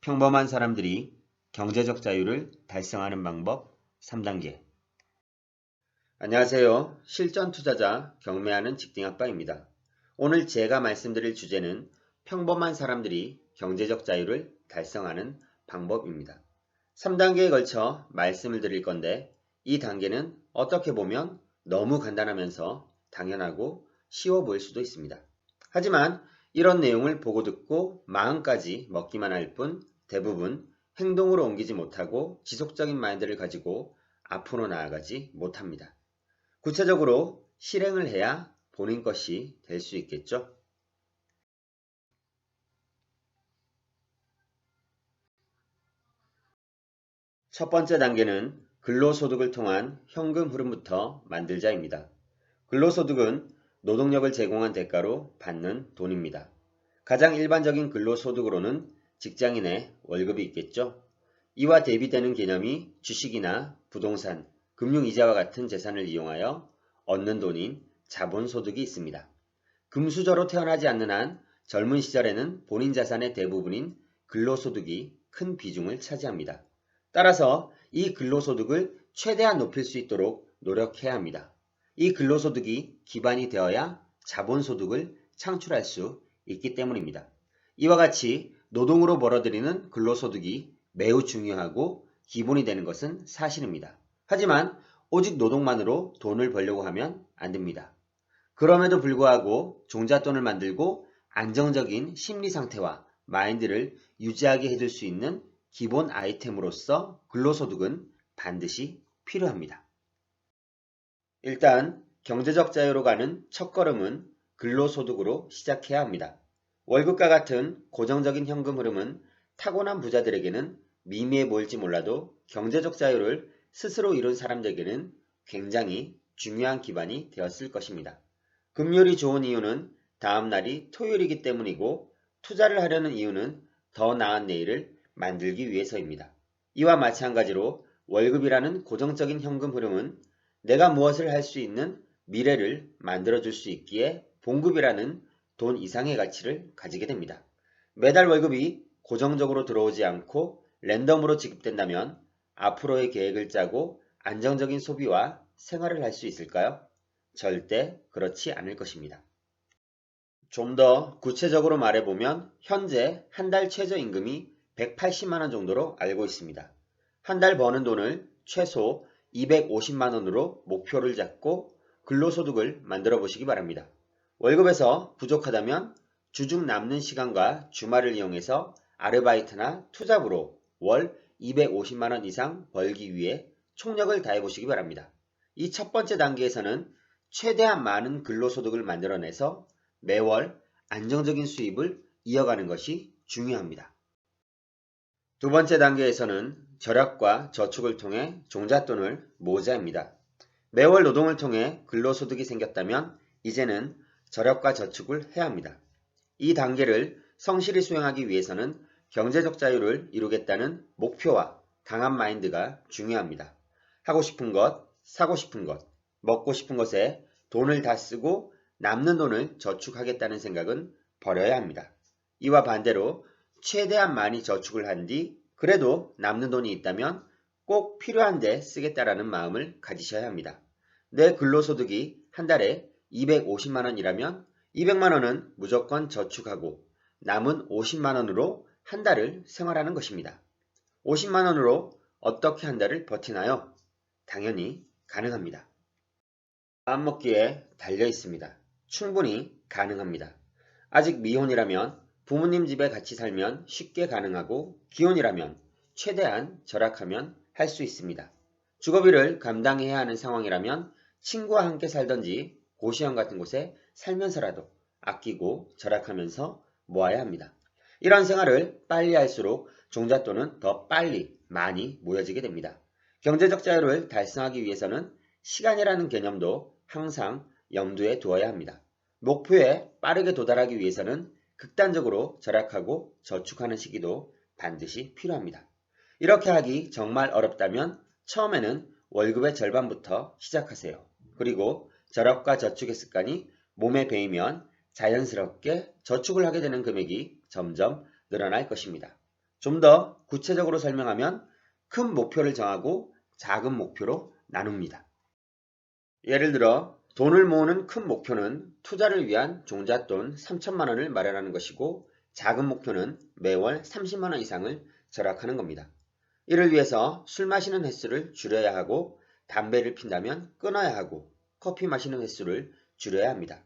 평범한 사람들이 경제적 자유를 달성하는 방법 3단계. 안녕하세요. 실전 투자자 경매하는 직딩아빠입니다. 오늘 제가 말씀드릴 주제는 평범한 사람들이 경제적 자유를 달성하는 방법입니다. 3단계에 걸쳐 말씀을 드릴 건데 이 단계는 어떻게 보면 너무 간단하면서 당연하고 쉬워 보일 수도 있습니다. 하지만 이런 내용을 보고 듣고 마음까지 먹기만 할 뿐 대부분 행동으로 옮기지 못하고 지속적인 마인드를 가지고 앞으로 나아가지 못합니다. 구체적으로 실행을 해야 본인 것이 될 수 있겠죠? 첫 번째 단계는 근로소득을 통한 현금 흐름부터 만들자입니다. 근로소득은 노동력을 제공한 대가로 받는 돈입니다. 가장 일반적인 근로소득으로는 직장인의 월급이 있겠죠. 이와 대비되는 개념이 주식이나 부동산, 금융이자와 같은 재산을 이용하여 얻는 돈인 자본소득이 있습니다. 금수저로 태어나지 않는 한 젊은 시절에는 본인 자산의 대부분인 근로소득이 큰 비중을 차지합니다. 따라서 이 근로소득을 최대한 높일 수 있도록 노력해야 합니다. 이 근로소득이 기반이 되어야 자본소득을 창출할 수 있기 때문입니다. 이와 같이 노동으로 벌어들이는 근로소득이 매우 중요하고 기본이 되는 것은 사실입니다. 하지만 오직 노동만으로 돈을 벌려고 하면 안 됩니다. 그럼에도 불구하고 종잣돈을 만들고 안정적인 심리 상태와 마인드를 유지하게 해줄 수 있는 기본 아이템으로서 근로소득은 반드시 필요합니다. 일단 경제적 자유로 가는 첫걸음은 근로소득으로 시작해야 합니다. 월급과 같은 고정적인 현금 흐름은 타고난 부자들에게는 미미해 보일지 몰라도 경제적 자유를 스스로 이룬 사람들에게는 굉장히 중요한 기반이 되었을 것입니다. 금요일이 좋은 이유는 다음 날이 토요일이기 때문이고 투자를 하려는 이유는 더 나은 내일을 만들기 위해서입니다. 이와 마찬가지로 월급이라는 고정적인 현금 흐름은 내가 무엇을 할 수 있는 미래를 만들어줄 수 있기에 봉급이라는 돈 이상의 가치를 가지게 됩니다. 매달 월급이 고정적으로 들어오지 않고 랜덤으로 지급된다면 앞으로의 계획을 짜고 안정적인 소비와 생활을 할 수 있을까요? 절대 그렇지 않을 것입니다. 좀 더 구체적으로 말해보면 현재 한 달 최저임금이 180만 원 정도로 알고 있습니다. 한 달 버는 돈을 최소 250만 원으로 목표를 잡고 근로소득을 만들어 보시기 바랍니다. 월급에서 부족하다면 주중 남는 시간과 주말을 이용해서 아르바이트나 투잡으로 월 250만 원 이상 벌기 위해 총력을 다해 보시기 바랍니다. 이 첫 번째 단계에서는 최대한 많은 근로소득을 만들어내서 매월 안정적인 수입을 이어가는 것이 중요합니다. 두 번째 단계에서는 절약과 저축을 통해 종잣돈을 모으자 합니다. 매월 노동을 통해 근로소득이 생겼다면 이제는 절약과 저축을 해야 합니다. 이 단계를 성실히 수행하기 위해서는 경제적 자유를 이루겠다는 목표와 강한 마인드가 중요합니다. 하고 싶은 것, 사고 싶은 것, 먹고 싶은 것에 돈을 다 쓰고 남는 돈을 저축하겠다는 생각은 버려야 합니다. 이와 반대로 최대한 많이 저축을 한 뒤 그래도 남는 돈이 있다면 꼭 필요한 데 쓰겠다라는 마음을 가지셔야 합니다. 내 근로소득이 한 달에 250만 원이라면 200만 원은 무조건 저축하고 남은 50만 원으로 한 달을 생활하는 것입니다. 50만 원으로 어떻게 한 달을 버티나요? 당연히 가능합니다. 마음먹기에 달려 있습니다. 충분히 가능합니다. 아직 미혼이라면 부모님 집에 같이 살면 쉽게 가능하고 기혼이라면 최대한 절약하면 할 수 있습니다. 주거비를 감당해야 하는 상황이라면 친구와 함께 살던지 고시원 같은 곳에 살면서라도 아끼고 절약하면서 모아야 합니다. 이런 생활을 빨리 할수록 종잣돈은 더 빨리 많이 모여지게 됩니다. 경제적 자유를 달성하기 위해서는 시간이라는 개념도 항상 염두에 두어야 합니다. 목표에 빠르게 도달하기 위해서는 극단적으로 절약하고 저축하는 시기도 반드시 필요합니다. 이렇게 하기 정말 어렵다면 처음에는 월급의 절반부터 시작하세요. 그리고 절약과 저축의 습관이 몸에 배이면 자연스럽게 저축을 하게 되는 금액이 점점 늘어날 것입니다. 좀 더 구체적으로 설명하면 큰 목표를 정하고 작은 목표로 나눕니다. 예를 들어 돈을 모으는 큰 목표는 투자를 위한 종잣돈 3천만 원을 마련하는 것이고 작은 목표는 매월 30만 원 이상을 절약하는 겁니다. 이를 위해서 술 마시는 횟수를 줄여야 하고 담배를 핀다면 끊어야 하고 커피 마시는 횟수를 줄여야 합니다.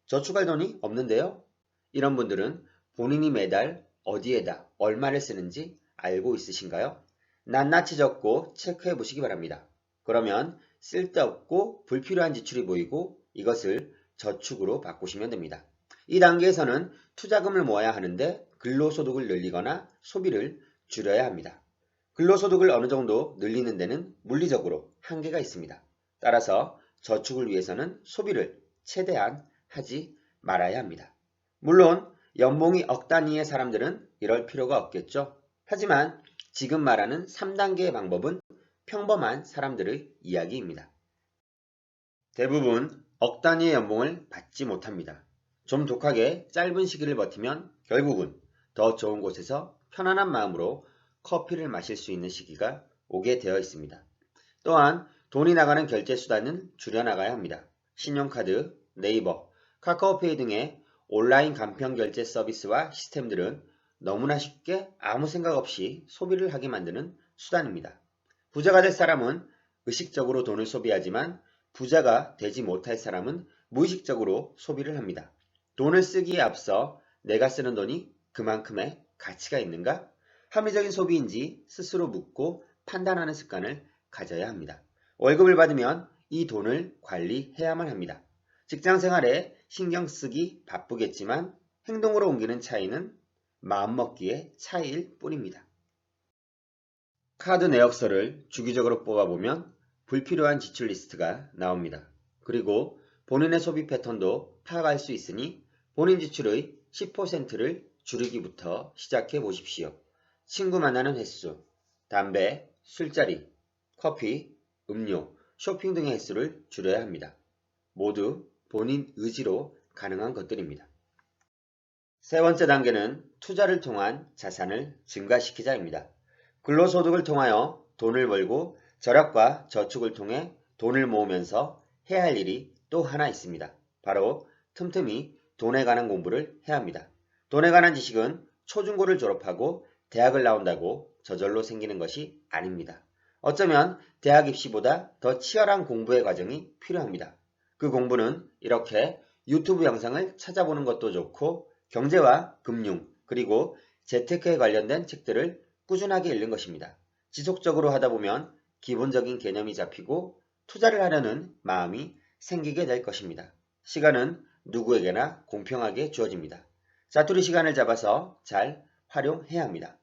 저축할 돈이 없는데요? 이런 분들은 본인이 매달 어디에다 얼마를 쓰는지 알고 있으신가요? 낱낱이 적고 체크해 보시기 바랍니다. 그러면 쓸데없고 불필요한 지출이 보이고 이것을 저축으로 바꾸시면 됩니다. 이 단계에서는 투자금을 모아야 하는데 근로소득을 늘리거나 소비를 줄여야 합니다. 근로소득을 어느 정도 늘리는 데는 물리적으로 한계가 있습니다. 따라서 저축을 위해서는 소비를 최대한 하지 말아야 합니다. 물론 연봉이 억 단위의 사람들은 이럴 필요가 없겠죠. 하지만 지금 말하는 3단계의 방법은 평범한 사람들의 이야기입니다. 대부분 억 단위의 연봉을 받지 못합니다. 좀 독하게 짧은 시기를 버티면 결국은 더 좋은 곳에서 편안한 마음으로 커피를 마실 수 있는 시기가 오게 되어 있습니다. 또한 돈이 나가는 결제 수단은 줄여나가야 합니다. 신용카드, 네이버, 카카오페이 등의 온라인 간편 결제 서비스와 시스템들은 너무나 쉽게 아무 생각 없이 소비를 하게 만드는 수단입니다. 부자가 될 사람은 의식적으로 돈을 소비하지만 부자가 되지 못할 사람은 무의식적으로 소비를 합니다. 돈을 쓰기에 앞서 내가 쓰는 돈이 그만큼의 가치가 있는가? 합리적인 소비인지 스스로 묻고 판단하는 습관을 가져야 합니다. 월급을 받으면 이 돈을 관리해야만 합니다. 직장 생활에 신경 쓰기 바쁘겠지만 행동으로 옮기는 차이는 마음먹기의 차이일 뿐입니다. 카드 내역서를 주기적으로 뽑아보면 불필요한 지출 리스트가 나옵니다. 그리고 본인의 소비 패턴도 파악할 수 있으니 본인 지출의 10%를 줄이기부터 시작해 보십시오. 친구 만나는 횟수, 담배, 술자리, 커피, 음료, 쇼핑 등의 횟수를 줄여야 합니다. 모두 본인 의지로 가능한 것들입니다. 세 번째 단계는 투자를 통한 자산을 증가시키자입니다. 근로소득을 통하여 돈을 벌고 절약과 저축을 통해 돈을 모으면서 해야 할 일이 또 하나 있습니다. 바로 틈틈이 돈에 관한 공부를 해야 합니다. 돈에 관한 지식은 초중고를 졸업하고 대학을 나온다고 저절로 생기는 것이 아닙니다. 어쩌면 대학 입시보다 더 치열한 공부의 과정이 필요합니다. 그 공부는 이렇게 유튜브 영상을 찾아보는 것도 좋고 경제와 금융 그리고 재테크에 관련된 책들을 꾸준하게 읽는 것입니다. 지속적으로 하다 보면 기본적인 개념이 잡히고 투자를 하려는 마음이 생기게 될 것입니다. 시간은 누구에게나 공평하게 주어집니다. 자투리 시간을 잡아서 잘 활용해야 합니다.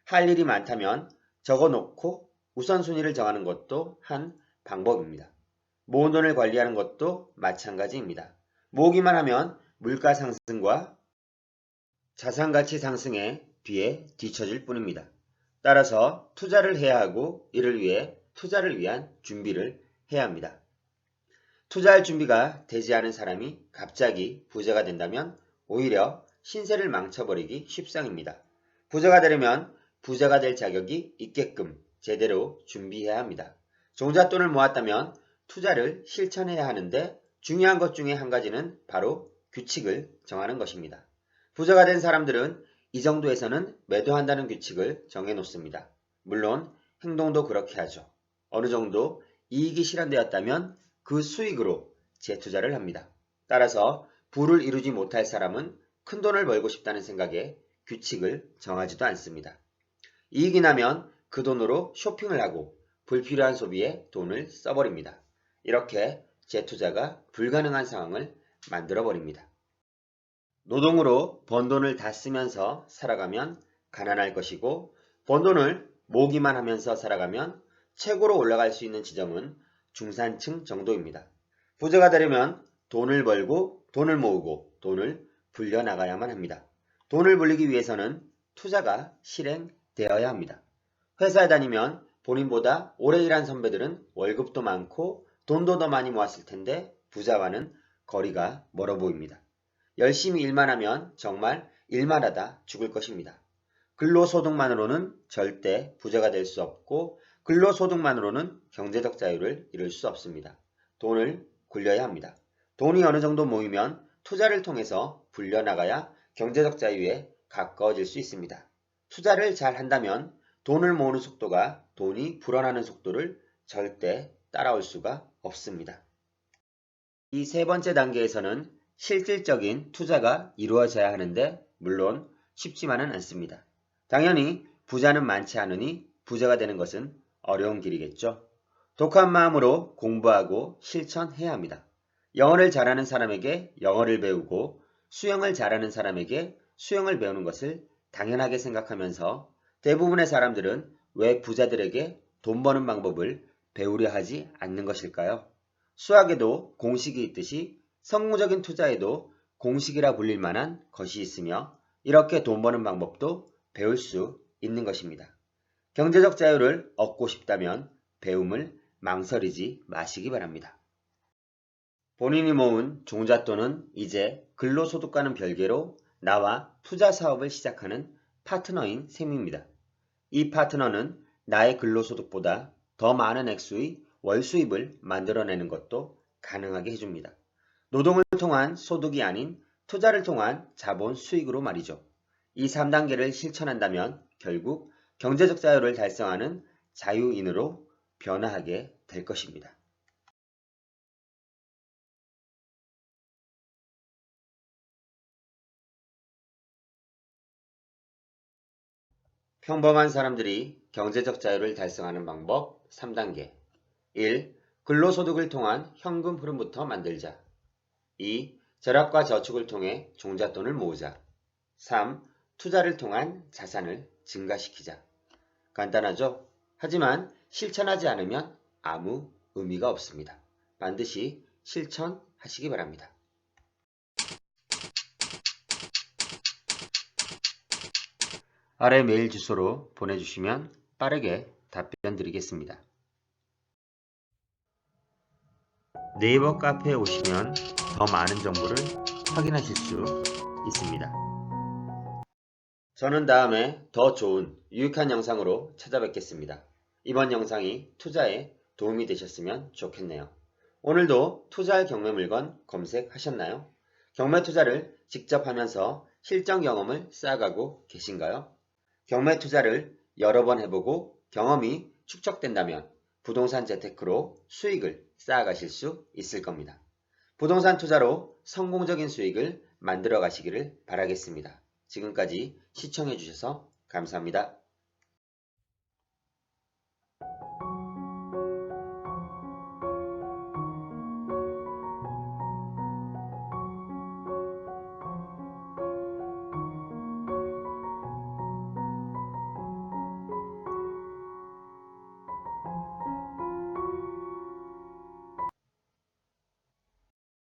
할 일이 많다면 적어놓고 우선순위를 정하는 것도 한 방법입니다. 모은 돈을 관리하는 것도 마찬가지입니다. 모으기만 하면 물가 상승과 자산가치 상승에 비해 뒤처질 뿐입니다. 따라서 투자를 해야 하고 이를 위해 투자를 위한 준비를 해야 합니다. 투자할 준비가 되지 않은 사람이 갑자기 부자가 된다면 오히려 신세를 망쳐버리기 쉽상입니다. 부자가 되려면 부자가 될 자격이 있게끔 제대로 준비해야 합니다. 종잣돈을 모았다면 투자를 실천해야 하는데 중요한 것 중에 한 가지는 바로 규칙을 정하는 것입니다. 부자가 된 사람들은 이 정도에서는 매도한다는 규칙을 정해놓습니다. 물론 행동도 그렇게 하죠. 어느 정도 이익이 실현되었다면 그 수익으로 재투자를 합니다. 따라서 부를 이루지 못할 사람은 큰 돈을 벌고 싶다는 생각에 규칙을 정하지도 않습니다. 이익이 나면 그 돈으로 쇼핑을 하고 불필요한 소비에 돈을 써버립니다. 이렇게 재투자가 불가능한 상황을 만들어버립니다. 노동으로 번 돈을 다 쓰면서 살아가면 가난할 것이고 번 돈을 모으기만 하면서 살아가면 최고로 올라갈 수 있는 지점은 중산층 정도입니다. 부자가 되려면 돈을 벌고 돈을 모으고 돈을 불려나가야만 합니다. 돈을 불리기 위해서는 투자가 실행되어야 합니다. 회사에 다니면 본인보다 오래 일한 선배들은 월급도 많고 돈도 더 많이 모았을 텐데 부자와는 거리가 멀어 보입니다. 열심히 일만 하면 정말 일만 하다 죽을 것입니다. 근로소득만으로는 절대 부자가 될 수 없고 근로소득만으로는 경제적 자유를 이룰 수 없습니다. 돈을 굴려야 합니다. 돈이 어느 정도 모이면 투자를 통해서 불려나가야 경제적 자유에 가까워질 수 있습니다. 투자를 잘 한다면 돈을 모으는 속도가 돈이 불어나는 속도를 절대 따라올 수가 없습니다. 이 세 번째 단계에서는 실질적인 투자가 이루어져야 하는데 물론 쉽지만은 않습니다. 당연히 부자는 많지 않으니 부자가 되는 것은 어려운 길이겠죠. 독한 마음으로 공부하고 실천해야 합니다. 영어를 잘하는 사람에게 영어를 배우고 수영을 잘하는 사람에게 수영을 배우는 것을 당연하게 생각하면서 대부분의 사람들은 왜 부자들에게 돈 버는 방법을 배우려 하지 않는 것일까요? 수학에도 공식이 있듯이 성공적인 투자에도 공식이라 불릴 만한 것이 있으며 이렇게 돈 버는 방법도 배울 수 있는 것입니다. 경제적 자유를 얻고 싶다면 배움을 망설이지 마시기 바랍니다. 본인이 모은 종잣돈은 이제 근로소득과는 별개로 나와 투자 사업을 시작하는 파트너인 셈입니다. 이 파트너는 나의 근로소득보다 더 많은 액수의 월수입을 만들어내는 것도 가능하게 해줍니다. 노동을 통한 소득이 아닌 투자를 통한 자본 수익으로 말이죠. 이 3단계를 실천한다면 결국 경제적 자유를 달성하는 자유인으로 변화하게 될 것입니다. 평범한 사람들이 경제적 자유를 달성하는 방법 3단계 1. 근로소득을 통한 현금 흐름부터 만들자. 2. 절약과 저축을 통해 종잣돈을 모으자. 3. 투자를 통한 자산을 증가시키자. 간단하죠? 하지만 실천하지 않으면 아무 의미가 없습니다. 반드시 실천하시기 바랍니다. 아래 메일 주소로 보내주시면 빠르게 답변 드리겠습니다. 네이버 카페에 오시면 더 많은 정보를 확인하실 수 있습니다. 저는 다음에 더 좋은 유익한 영상으로 찾아뵙겠습니다. 이번 영상이 투자에 도움이 되셨으면 좋겠네요. 오늘도 투자할 경매 물건 검색하셨나요? 경매 투자를 직접 하면서 실전 경험을 쌓아가고 계신가요? 경매 투자를 여러 번 해보고 경험이 축적된다면 부동산 재테크로 수익을 쌓아가실 수 있을 겁니다. 부동산 투자로 성공적인 수익을 만들어 가시기를 바라겠습니다. 지금까지 시청해 주셔서 감사합니다.